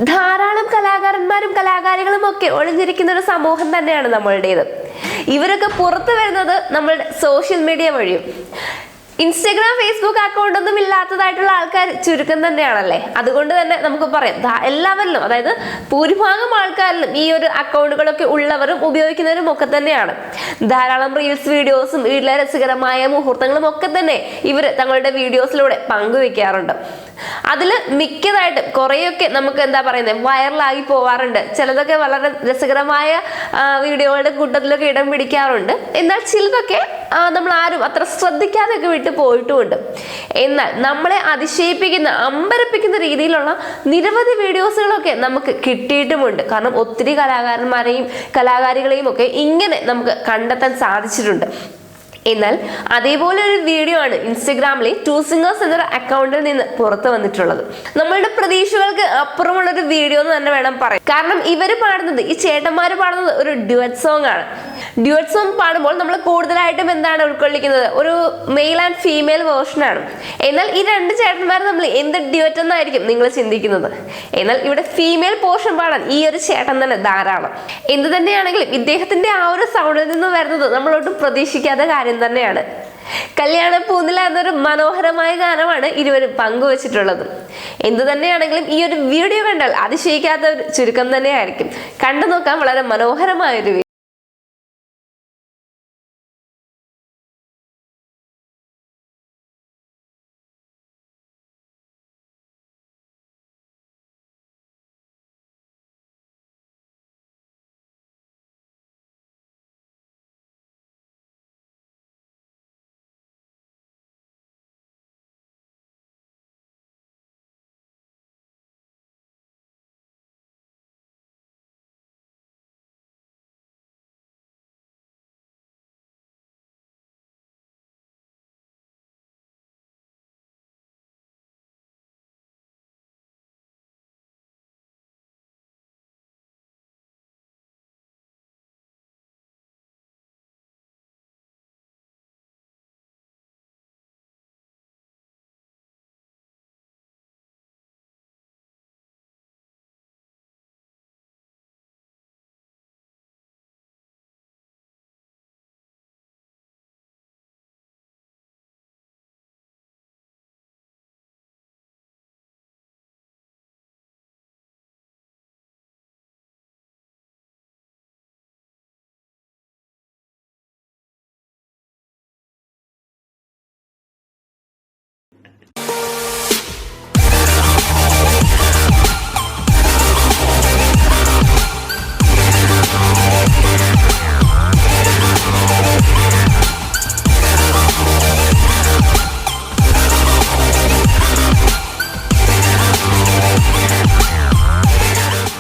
ധാരാളം കലാകാരന്മാരും കലാകാരികളും ഒക്കെ ഒളിഞ്ഞിരിക്കുന്ന ഒരു സമൂഹം തന്നെയാണ് നമ്മളുടേത്. ഇവരൊക്കെ പുറത്തു വരുന്നത് നമ്മളുടെ സോഷ്യൽ മീഡിയ വഴിയും. ഇൻസ്റ്റഗ്രാം ഫേസ്ബുക്ക് അക്കൗണ്ട് ഒന്നും ഇല്ലാത്തതായിട്ടുള്ള ആൾക്കാർ ചുരുക്കം തന്നെയാണല്ലേ. അതുകൊണ്ട് തന്നെ നമുക്ക് പറയാം എല്ലാവരിലും, അതായത് ഭൂരിഭാഗം ആൾക്കാരിലും ഈ ഒരു അക്കൗണ്ടുകളൊക്കെ ഉള്ളവരും ഉപയോഗിക്കുന്നവരും ഒക്കെ തന്നെയാണ്. ധാരാളം റീൽസ് വീഡിയോസും വീട്ടിലെ രസകരമായ മുഹൂർത്തങ്ങളും ഒക്കെ തന്നെ ഇവർ തങ്ങളുടെ വീഡിയോസിലൂടെ പങ്കുവെക്കാറുണ്ട്. അതിൽ മിക്കതായിട്ടും കുറേയൊക്കെ നമുക്ക് എന്താ പറയുന്നത് വൈറലായി പോവാറുണ്ട്. ചിലതൊക്കെ വളരെ രസകരമായ വീഡിയോകളുടെ കൂട്ടത്തിലൊക്കെ ഇടം പിടിക്കാറുണ്ട്. എന്നാൽ ചിലതൊക്കെ നമ്മൾ ആരും അത്ര ശ്രദ്ധിക്കാതെയൊക്കെ വിട്ട് പോയിട്ടുമുണ്ട്. എന്നാൽ നമ്മളെ അതിശയിപ്പിക്കുന്ന അമ്പരപ്പിക്കുന്ന രീതിയിലുള്ള നിരവധി വീഡിയോസുകളൊക്കെ നമുക്ക് കിട്ടിയിട്ടുമുണ്ട്. കാരണം ഒത്തിരി കലാകാരന്മാരെയും കലാകാരികളെയും ഒക്കെ ഇങ്ങനെ നമുക്ക് കണ്ടെത്താൻ സാധിച്ചിട്ടുണ്ട്. എന്നാൽ അതേപോലെ ഒരു വീഡിയോ ആണ് ഇൻസ്റ്റഗ്രാമിലെ ടു സിംഗേഴ്സ് എന്നൊരു അക്കൗണ്ടിൽ നിന്ന് പുറത്തു വന്നിട്ടുള്ളത്. നമ്മളുടെ പ്രതീക്ഷകൾക്ക് അപ്പുറമുള്ളൊരു വീഡിയോ എന്ന് തന്നെ വേണം പറയാൻ. കാരണം ഇവര് പാടുന്നത്, ഈ ചേട്ടന്മാര് പാടുന്നത് ഒരു ഡ്യുവറ്റ് സോങ് ആണ്. ഡ്യുവറ്റ് സോങ് പാടുമ്പോൾ നമ്മൾ കൂടുതലായിട്ടും എന്താണ് ഉൾക്കൊള്ളിക്കുന്നത്, ഒരു മെയിൽ ആൻഡ് ഫീമെയിൽ വേർഷനാണ്. എന്നാൽ ഈ രണ്ട് ചേട്ടന്മാർ നമ്മൾ എന്ത് ഡ്യുവറ്റ് എന്നായിരിക്കും നിങ്ങൾ ചിന്തിക്കുന്നത്. എന്നാൽ ഇവിടെ ഫീമെയിൽ പോർഷൻ പാടാൻ ഈ ഒരു ചേട്ടൻ തന്നെ ധാരാളം. എന്ത് തന്നെയാണെങ്കിലും ഇദ്ദേഹത്തിന്റെ ആ ഒരു സൗണ്ടിൽ നിന്ന് വരുന്നത് നമ്മളൊട്ടും പ്രതീക്ഷിക്കാത്ത കാര്യം തന്നെയാണ്. കല്യാണ പൂനില എന്നൊരു മനോഹരമായ ഗാനമാണ് ഇരുവരും പങ്കുവച്ചിട്ടുള്ളത്. എന്തു തന്നെയാണെങ്കിലും ഈ ഒരു വീഡിയോ കണ്ടാൽ അതിശയിക്കാത്ത ഒരു ചുരുക്കം തന്നെയായിരിക്കും. കണ്ടു നോക്കാൻ വളരെ മനോഹരമായ ഒരു